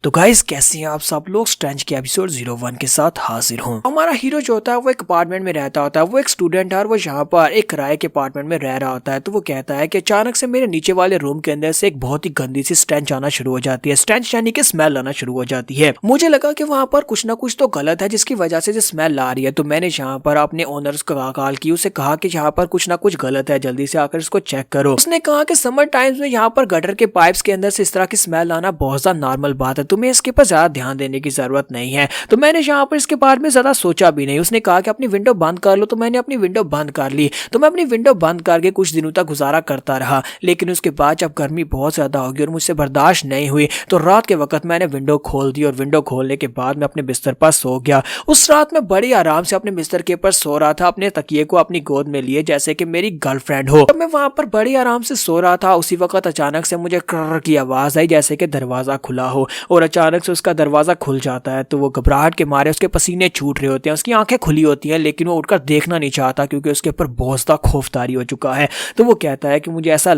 तो गाइस कैसे हैं आप सब लोग। स्ट्रेंज के एपिसोड 01 के साथ हाजिर हूँ। हमारा हीरो जो होता है वो एक अपार्टमेंट में रहता होता है। वो एक स्टूडेंट है और वो यहाँ पर एक किराए के अपार्टमेंट में रह रहा होता है। तो वो कहता है कि अचानक से मेरे नीचे वाले रूम के अंदर से एक बहुत ही गंदी सी स्ट्रेंज आना शुरू हो जाती है। स्ट्रेंज यानी कि स्मेल आना शुरू हो जाती है। मुझे लगा कि वहाँ पर कुछ ना कुछ तो गलत है जिसकी वजह से जो स्मेल आ रही है। तो मैंने यहाँ पर अपने ओनर्स को कॉल की, उसे कहा कि यहाँ पर कुछ ना कुछ गलत है, जल्दी से आकर इसको चेक करो। उसने कहा कि समर टाइम्स में यहाँ पर गटर के पाइप्स के अंदर से इस तरह की स्मेल आना बहुत ज्यादा नॉर्मल बात है, तुम्हें इसके पर ज्यादा ध्यान देने की जरूरत नहीं है। तो मैंने यहाँ पर इसके बारे में ज्यादा सोचा भी नहीं। उसने कहा कि अपनी विंडो बंद कर लो, तो मैंने अपनी विंडो बंद कर ली। तो मैं अपनी विंडो बंद करके कुछ दिनों तक गुजारा करता रहा, लेकिन उसके बाद जब गर्मी बहुत ज्यादा होगी और मुझसे बर्दाश्त नहीं हुई तो रात के वक्त मैंने विंडो खोल दी और विंडो खोलने के बाद मैं अपने बिस्तर पर सो गया। उस रात मैं बड़ी आराम से अपने बिस्तर के ऊपर सो रहा था, अपने तकिए को अपनी गोद में लिए जैसे कि मेरी गर्लफ्रेंड हो। जब मैं वहां पर बड़ी आराम से सो रहा था उसी वक्त अचानक से मुझे कर्र की आवाज आई जैसे कि दरवाजा खुला हो, और अचानक से उसका दरवाजा खुल जाता है। तो वो घबराहट के मारे उसके पसीने छूट रहे होते हैं, उसकी आंखें खुली होती हैं, लेकिन वो उठकर देखना नहीं चाहता क्योंकि उसके ऊपर बहुत ज्यादा खौफदारी हो चुका है। तो वो कहता है कि मुझे ऐसा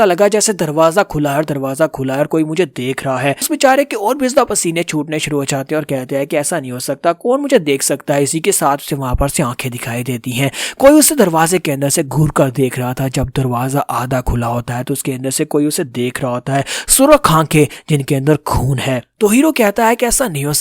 लगा जैसे दरवाजा खुला है और कोई मुझे देख रहा है। उस बेचारे के और भी ज्यादा पसीने छूटने शुरू हो जाते हैं और कहते हैं कि ऐसा नहीं हो सकता, कौन मुझे देख सकता है। इसी के साथ से वहां पर से आंखें दिखाई देती हैं, कोई उसे दरवाजे के अंदर से घूर कर देख रहा था। जब दरवाजा आधा खुला होता है तो उसके अंदर से कोई उसे देख रहा होता है, सुर्ख आंखें जिनके अंदर खून है। तो हीरो कहता है कि ऐसा नहीं हो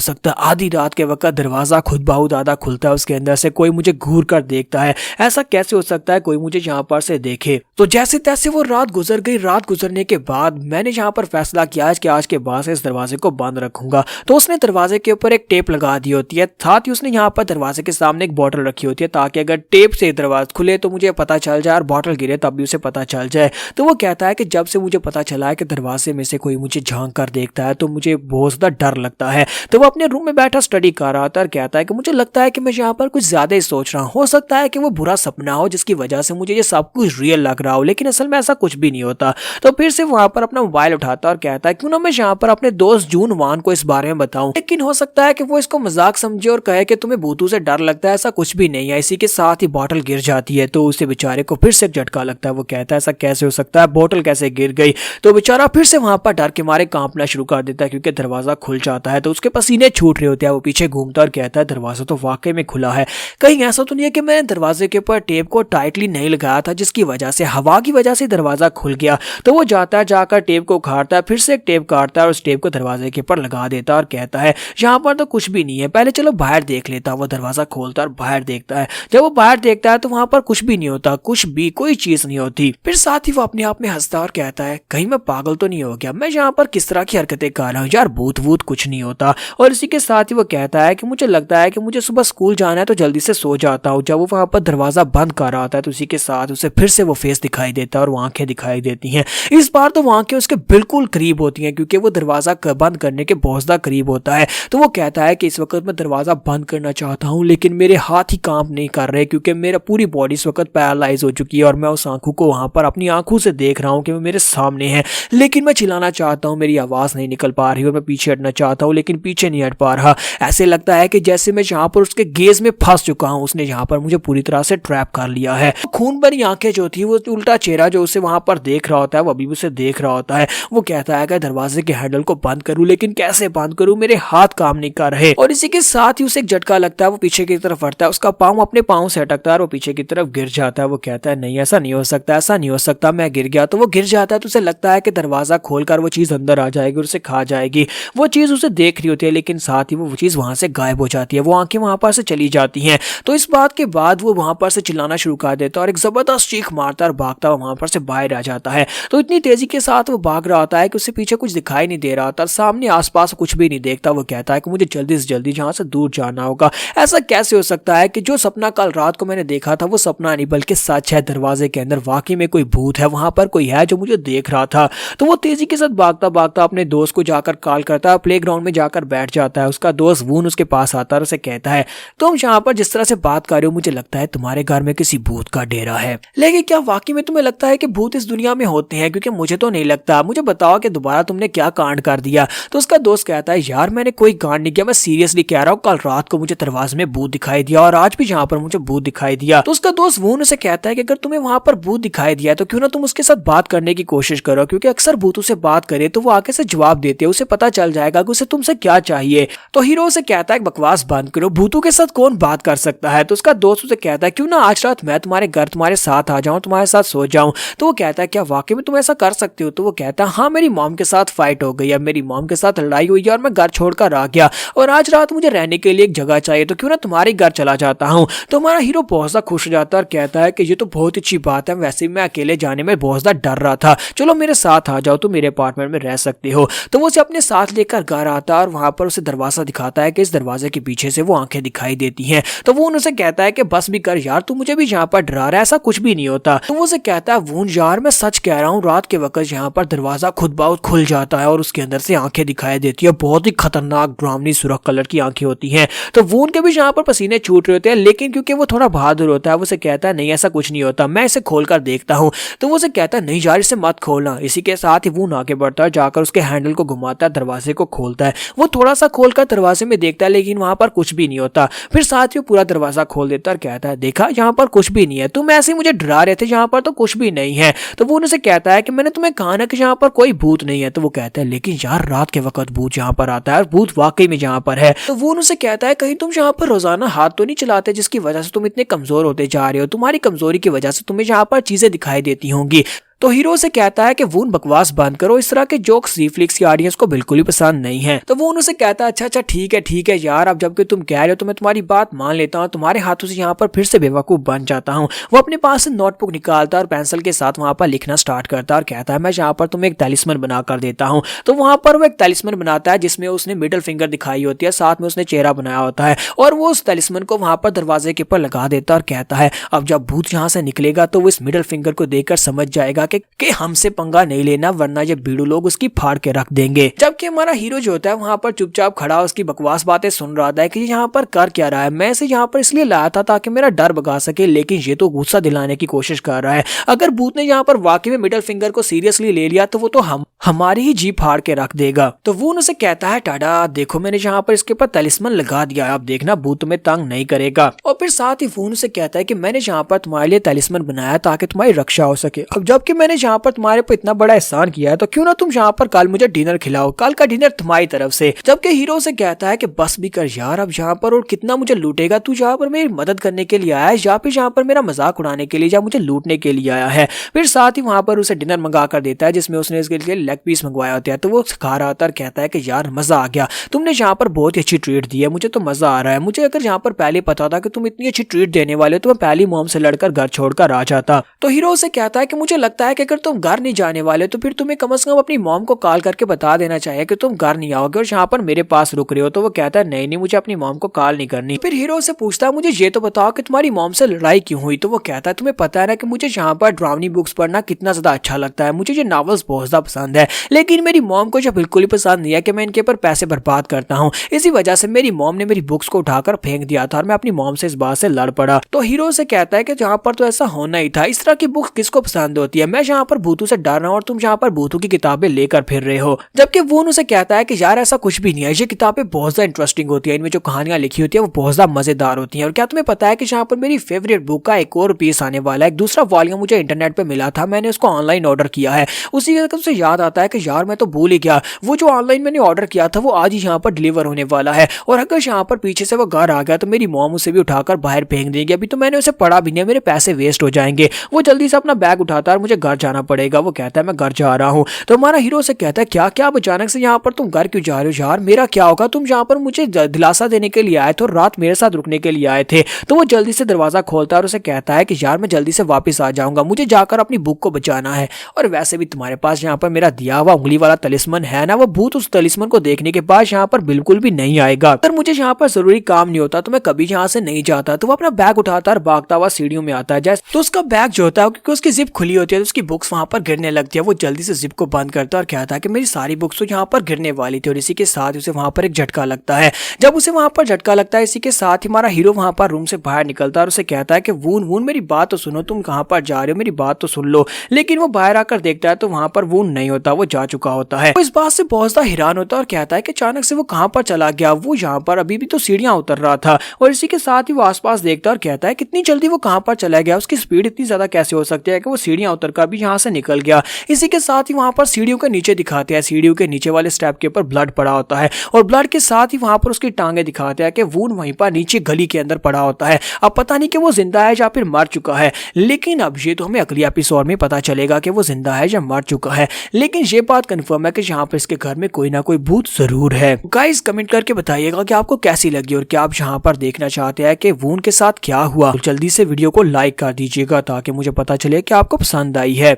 सकता। आधी रात के वक्त दरवाजा खुद बाहुद आधा खुलता है, उसके अंदर से कोई मुझे घूर कर देखता है, ऐसा कैसे हो सकता है कोई मुझे यहाँ पर से देखे। तो जैसे तैसे वो रात गुजर गई। रात गुजरने के बाद मैंने यहाँ पर फैसला किया कि आज के बाद से इस दरवाजे को बंद रखूंगा। तो उसने दरवाजे के ऊपर एक टेप लगा दी होती है, साथ ही उसने यहाँ पर दरवाजे के सामने एक बोतल रखी होती है ताकि अगर टेप से दरवाजा खुले तो मुझे पता चल जाए और बोतल गिरे तब भी उसे पता चल जाए। तो वो कहता है कि जब से मुझे पता चला है कि दरवाजे में से कोई मुझे झांक कर देखता है तो मुझे बहुत ज्यादा डर लगता है। तो वो अपने रूम में बैठा स्टडी कर रहा था और कहता है कि मुझे लगता है कि मैं यहाँ पर कुछ ज्यादा ही सोच रहा हूँ, हो सकता है कि वो बुरा सपना हो जिसकी वजह से मुझे ये सब कुछ रियल लग रहा हो, लेकिन असल में ऐसा कुछ भी नहीं होता। तो फिर से वहां पर अपना मोबाइल उठाता और कहता है क्यों ना मैं यहाँ पर अपने दोस्त जून वान को इस बारे में बताऊं, लेकिन हो सकता है कि वो इसको मजाक समझे और कहे कि तुम्हें भूतों से डर लगता है, ऐसा कुछ भी नहीं है। इसी के साथ ही बोतल गिर जाती है तो उसे बेचारे को फिर से झटका लगता है। वो कहता है ऐसा कैसे हो सकता है, बोतल कैसे गिर गई। तो बेचारा फिर से वहां पर डर के मारे कांपना शुरू कर देता है क्योंकि दरवाजा खुल जाता है तो उसके पसीने छूट रहे होते हैं। वो पीछे घूमता और कहता है दरवाजा तो वाकई में खुला है, कहीं ऐसा तो नहीं है कि मैंने दरवाजे के ऊपर टेप को टाइटली नहीं लगाया था जिसकी वजह से हवा की वजह से दरवाजा खुल गया। तो वो जाता है, जाकर टेप को उखाड़ता है, फिर से एक टेप काटता है और उस टेप को दरवाजे के ऊपर लगा देता है और कहता है यहाँ पर तो कुछ भी नहीं है, पहले चलो बाहर देख लेता। वो दरवाजा खोलता है और बाहर देखता है। जब वो बाहर देखता है तो वहां पर कुछ भी नहीं होता, कुछ भी कोई चीज नहीं होती। फिर साथ ही वो अपने आप में हंसता और कहता है कहीं मैं पागल तो नहीं हो गया, मैं यहाँ पर किस तरह की हरकतें कर रहा हूँ यार, भूत वूत कुछ नहीं होता। और इसी के साथ ही वो कहता है कि मुझे लगता है कि मुझे सुबह स्कूल जाना है तो जल्दी से सो जाता हूँ। जब वो वहां पर दरवाजा बंद कर रहा होता है तो उसी के साथ उसे फिर से वो फेस दिखाई देता है और वो आंखें दिखाई देती हैं। इस बार तो वो आंखें उसके बिल्कुल करीब होती हैं क्योंकि वो दरवाजा बंद करने के बहुत ज्यादा करीब होता है। तो वो कहता है कि इस वक्त मैं दरवाजा बंद करना चाहता हूँ लेकिन मेरे हाथ ही काम नहीं कर रहे क्योंकि मेरा पूरी बॉडी इस वक्त पैरालाइज हो चुकी है और मैं उस आंखों को वहां पर अपनी आंखों से देख रहा हूँ कि वो मेरे सामने है, लेकिन मैं चिल्लाना चाहता हूँ, मेरी आवाज नहीं निकल पा रही और मैं पीछे हटना चाहता हूँ लेकिन पीछे नहीं हट पा रहा। ऐसे लगता है कि जैसे मैं यहाँ पर उसके गेज में फंस चुका हूँ, उसने यहाँ पर मुझे पूरी तरह से ट्रैप कर लिया है। खून भरी आंखें जो थी, वो उल्टा चेहरा जो उसे वहां पर देख रहा होता है वो अभी उसे देख रहा होता है। वो कहता है कि दरवाजे के हैंडल को बंद करूं लेकिन कैसे बंद करूं, मेरे हाथ काम नहीं कर रहे। और इसी के साथ ही उसे एक झटका लगता है, वो पीछे की तरफ हटता है, उसका पाँव अपने पाँव से अटकता है और वो पीछे की तरफ गिर जाता है। वो कहता है नहीं ऐसा नहीं हो सकता, मैं गिर गया। तो वो गिर जाता है तो उसे लगता है कि दरवाजा खोलकर वो चीज अंदर आ जाएगी और उसे खा जाएगी। वो चीज उसे देख रही होती है लेकिन साथ ही वो चीज वहां से गायब हो जाती है, वो आंखें वहां पर से चली जाती हैं। तो इस बात के बाद वो वहां पर से चिल्लाना शुरू कर देता है और एक जबरदस्त चीख मारता और भागता हुआ वहां पर से बाहर आ जाता है। तो इतनी तेजी के साथ वो भाग रहा होता है कि उससे पीछे कुछ दिखाई नहीं दे रहा होता, सामने आसपास कुछ भी नहीं देखता। वो कहता है कि मुझे जल्दी से जल्दी यहाँ से दूर जाना होगा। ऐसा कैसे हो सकता है कि जो सपना कल रात को मैंने देखा था वो सपना नहीं बल्कि सच है, दरवाजे के अंदर वाकई में कोई भूत है, वहां पर कोई है जो मुझे देख रहा था। तो वो तेजी के साथ भागता भागता अपने दोस्त को जाकर कॉल करता है, प्लेग्राउंड में जाकर बैठ जाता है। उसका दोस्त वून उसके पास आता है और उसे कहता है तुम यहाँ पर जिस तरह से बात कर रहे हो मुझे लगता है तुम्हारे घर में किसी भूत का डेरा है, लेकिन क्या वाकई में तुम्हें लगता है कि भूत इस दुनिया में होते हैं? क्योंकि मुझे तो नहीं लगता, मुझे बताओ कि दोबारा तुमने क्या कांड कर दिया। तो उसका दोस्त कहता है यार मैंने कोई कांड नहीं किया, मैं सीरियसली कह रहा हूँ, कल रात को मुझे दरवाजे में भूत दिखाई दिया और आज भी यहाँ पर मुझे भूत दिखाई दिया। तो उसका दोस्त वून उसे कहता है कि अगर तुम्हें वहां पर भूत दिखाई दिया है तो क्यों ना तुम उसके साथ बात करने की कोशिश करो, क्योंकि अक्सर भूतों से बात करे तो वो आगे से जवाब देते देती है, उसे पता चल जाएगा कि उसे तुमसे क्या चाहिए। तो हीरो उसे कहता है बकवास बंद करो, भूतों के साथ कौन बात कर सकता है। तो उसका दोस्त उसे कहता है क्यों ना आज रात मैं तुम्हारे घर तुम्हारे साथ आ जाऊं, तुम्हारे साथ सो जाऊं। तो वो कहता है क्या वाकई में तुम ऐसा कर सकते हो। तो वो कहता है हाँ, मेरी मॉम के साथ फाइट हो गई है, मेरी मॉम के साथ लड़ाई हुई है और मैं घर छोड़कर आ गया और आज रात मुझे रहने के लिए एक जगह चाहिए, तो क्यों ना तुम्हारे घर चला जाता हूँ। तो हमारा हीरो बहुत सा खुश हो जाता है और कहता है कि ये तो बहुत अच्छी बात है, वैसे ही मैं अकेले जाने में बहुत ज्यादा डर रहा था, चलो मेरे साथ आ जाओ, तुम मेरे अपार्टमेंट में रह सकते हो। तो वो उसे अपने साथ लेकर घर आता है और वहां पर उसे दरवाजा दिखाता है कि इस दरवाजे के पीछे से वो आंखें दिखाई देती हैं। तो वो उनसे कहता है कि बस भी कर यार, तू मुझे भी यहाँ पर डरा रहा है, ऐसा कुछ भी नहीं होता। तो वो उसे कहता है वो यार मैं सच कह रहा हूँ, रात के वक्त यहाँ पर दरवाजा खुद ब खुद खुल जाता है और उसके अंदर से आंखें दिखाई देती है, बहुत ही खतरनाक ड्रामनी सुर्ख कलर की आंखें होती हैं। तो वो उनके भी यहाँ पर पसीने छूट रहे होते हैं, लेकिन क्योंकि वो थोड़ा बहादुर होता है वो उसे कहता है नहीं ऐसा कुछ नहीं होता, मैं इसे खोल कर देखता हूँ। तो वो उसे कहता है नहीं यार इसे मत खोलना। इसी के साथ ही वो आगे बढ़ता है, जाकर उसके हैंडल को घुमाता है, दरवाजे को खोलता है। वो थोड़ा सा खोलकर दरवाजे में देखता है लेकिन वहां पर कुछ भी नहीं होता। फिर साथ ही पूरा दरवाजा खोल देता है और कहता है देखा यहाँ पर कुछ भी नहीं है, तुम ऐसे ही मुझे डरा रहे थे, यहाँ पर तो कुछ भी नहीं है। तो वो उनसे कहता है कि मैंने तुम्हें कहा ना कि यहाँ पर कोई भूत नहीं है। तो वो कहता है लेकिन यार रात के वक्त भूत यहाँ पर आता है और भूत वाकई में यहाँ पर है। तो वो उनसे कहता है कहीं तुम यहाँ पर रोजाना हाथ तो नहीं चलाते जिसकी वजह से तुम इतने कमजोर होते जा रहे हो, तुम्हारी कमजोरी की वजह से तुम्हें यहाँ पर चीजें दिखाई देती होंगी। तो हीरो से कहता है कि वून बकवास बंद करो, इस तरह के जोक्स नेटफ्लिक्स की ऑडियंस को बिल्कुल ही पसंद नहीं है। तो वो उनसे कहता है अच्छा ठीक है यार, अब जबकि तुम कह रहे हो तो मैं तुम्हारी बात मान लेता हूँ, तुम्हारे हाथों से यहाँ पर फिर से बेवकूफ बन जाता हूँ। वो अपने पास से नोटबुक निकालता है और पेंसिल के साथ वहां पर लिखना स्टार्ट करता है और कहता है मैं यहाँ पर तुम्हें एक तलिस्मन बना कर देता हूँ। तो वहां पर वो एक तलिस्मन बनाता है जिसमें उसने मिडिल फिंगर दिखाई होती है, साथ में उसने चेहरा बनाया होता है और वो उस तलिस्मन को वहां पर दरवाजे के ऊपर लगा देता है और कहता है अब जब भूत यहाँ से निकलेगा तो वो इस मिडिल फिंगर को देखकर समझ जाएगा कि हमसे पंगा नहीं लेना वरना ये बीड़ू लोग उसकी फाड़ के रख देंगे। जबकि हमारा हीरो जो होता है वहां पर चुपचाप खड़ा उसकी बकवास बातें सुन रहा था कि यहाँ पर कर क्या रहा है, मैं इसे यहाँ पर इसलिए लाया था ताकि मेरा डर भगा सके, लेकिन ये तो गुस्सा दिलाने की कोशिश कर रहा है। अगर भूत ने यहाँ पर वाकई में मिडिल फिंगर को सीरियसली ले लिया तो वो तो हमारी ही जीभ फाड़ के रख देगा। तो वो उनसे कहता है टाडा देखो मैंने यहाँ पर इसके ऊपर तलिस्मन लगा दिया है, अब देखना भूत तुम्हें तंग नहीं करेगा। और फिर साथ ही वो उनसे कहता है कि मैंने यहाँ पर तुम्हारे लिए तलिस्मन बनाया ताकि तुम्हारी रक्षा हो सके। अब जबकि मैंने यहाँ पर तुम्हारे पर इतना बड़ा एहसान किया है तो क्यों ना तुम यहाँ पर कल मुझे डिनर खिलाओ, कल का डिनर तुम्हारी तरफ से। जबकि हीरो से कहता है कि बस भी कर यार, अब यहाँ पर और कितना मुझे लूटेगा, तू यहाँ पर मेरी मदद करने के लिए आया है या फिर यहाँ पर मेरा मजाक उड़ाने के लिए या मुझे लूटने के लिए आया है। फिर साथ ही वहां पर उसे डिनर मंगा कर देता है जिसमें उसने इसके लिए लेग पीस मंगवाया होता है। तो वो खा रहा था और कहता है कि यार मजा आ गया, तुमने यहाँ पर बहुत ही अच्छी ट्रीट दी है, मुझे तो मजा आ रहा है। मुझे अगर यहाँ पर पहले पता था कि तुम इतनी अच्छी ट्रीट देने वाले तो मैं पहली मॉम से लड़कर घर छोड़कर आ जाता। तो हीरो से कहता है कि मुझे लगता है कि अगर तुम घर नहीं जाने वाले तो फिर तुम्हें कम से कम अपनी मॉम को कॉल करके बता देना चाहिए कि तुम घर नहीं आओगे और यहाँ पर मेरे पास रुक रहे हो। तो वो कहता है नहीं मुझे अपनी मॉम को कॉल नहीं करनी। फिर हीरो से पूछता है मुझे ये तो बताओ कि तुम्हारी मॉम से लड़ाई क्यों हुई। तो वो कहता है तुम्हें पता है ना कि मुझे यहाँ पर ड्रावनी बुक्स पढ़ना कितना ज्यादा अच्छा लगता है, मुझे ये नॉवेल्स बहुत ज्यादा पसंद है, लेकिन मेरी मॉम को जो बिल्कुल ही पसंद नहीं है कि मैं इनके ऊपर पैसे बर्बाद करता हूँ। इसी वजह से मेरी मॉम ने मेरी बुक्स को उठाकर फेंक दिया था और मैं अपनी मॉम से इस बात से लड़ पड़ा। तो हीरो से कहता है कि जहाँ पर तो ऐसा होना ही था, इस तरह की बुक्स किसको पसंद होती है, मैं यहाँ पर भूतों से डर रहा हूँ और तुम यहाँ पर भूतों की किताबें लेकर फिर रहे हो। जबकि वो उसे कहता है कि यार ऐसा कुछ भी नहीं है, ये किताबें बहुत ज्यादा इंटरेस्टिंग होती है, इनमें जो कहानियां लिखी होती है वो बहुत ज्यादा मजेदार होती है। और क्या तुम्हें पता है कि यहाँ पर मेरी फेवरेट बुक का एक और पीस आने वाला है, एक दूसरा वॉल्यूम मुझे इंटरनेट पे मिला था, मैंने उसको ऑनलाइन ऑर्डर किया है। उसी वक्त से याद आता है कि यार मैं तो भूल ही गया, वो जो ऑनलाइन मैंने ऑर्डर किया था वो आज ही यहाँ पर डिलीवर होने वाला है और अगर यहाँ पर पीछे से वो घर आ गया तो मेरी मॉम उसे भी उठाकर बाहर फेंक देगी। अभी तो मैंने उसे पढ़ा भी नहीं, मेरे पैसे वेस्ट हो जाएंगे। वो जल्दी से अपना बैग उठाता है और मुझे घर जाना पड़ेगा। वो कहता है मैं घर जा रहा हूँ। तो हमारा हीरो से कहता है क्या क्या अचानक से यहाँ पर तुम घर क्यों जा रहे हो यार, मेरा क्या होगा, तुम यहाँ पर मुझे दिलासा देने के लिए आए थे और रात मेरे साथ रुकने के लिए आए थे। तो वो जल्दी से दरवाजा खोलता है और उसे कहता है कि यार मैं जल्दी से वापस आ जाऊंगा, मुझे जाकर अपनी बुक को बचाना है और वैसे भी तुम्हारे पास यहाँ पर मेरा दिया हुआ उंगली वाला तलिस्मन है ना, वो भूत उस तलिस्मन को देखने के बाद यहाँ पर बिल्कुल भी नहीं आएगा। अगर मुझे यहाँ पर जरूरी काम नहीं होता तो मैं कभी यहाँ से नहीं जाता। तो वो अपना बैग उठाता और भागता हुआ सीढ़ियों में आता है। जैसे तो उसका बैग जो होता है क्योंकि उसकी जिप खुली होती है तो उसकी बुक्स वहां पर गिरने लगती है। वो जल्दी से जिप को बंद करता है और कहता है कि मेरी सारी बुक्स तो यहाँ पर गिरने वाली थी और इसी के साथ उसे वहां पर एक झटका लगता है। जब उसे वहां पर झटका लगता है इसी के साथ ही हमारा हीरो वहां पर रूम से बाहर निकलता है और उसे कहता है कि वून वून मेरी बात तो सुनो, तुम कहां पर जा रहे हो, मेरी बात तो सुन लो। लेकिन वो बाहर आकर देखता है तो वहां पर वून नहीं होता, वो जा चुका होता है। वो इस बात से बहुत ज्यादा हैरान होता है और कहता है कि अचानक से वो कहां पर चला गया, वो यहाँ पर अभी भी तो सीढ़ियां उतर रहा था। और इसी के साथ ही वो आसपास देखता है और कहता है कितनी जल्दी वो कहां पर चला गया, उसकी स्पीड इतनी ज्यादा कैसे हो सकती है कि वो सीढ़ियां उतरकर भी यहाँ से निकल गया। इसी के साथ ही वहाँ पर सीढ़ियों के नीचे दिखाते हैं, सीढ़ियों के नीचे वाले स्टेप के ऊपर ब्लड पड़ा होता है और ब्लड के साथ ही वहाँ पर उसकी टांगे दिखाते हैं कि वून वहीं पर नीचे गली के अंदर पड़ा होता है। अब पता नहीं कि वो जिंदा है या फिर मर चुका है, लेकिन अब ये तो हमें अगली एपिसोड में पता चलेगा कि वो जिंदा है या मर चुका है। लेकिन ये बात कंफर्म है कि यहाँ पर इसके घर में कोई ना कोई भूत जरूर है। गाइस कमेंट करके बताइएगा कि आपको कैसी लगी और क्या आप यहाँ पर देखना चाहते हैं कि वून के साथ क्या हुआ। जल्दी से वीडियो को लाइक कर दीजिएगा ताकि मुझे पता चले कि आपको पसंद आई है।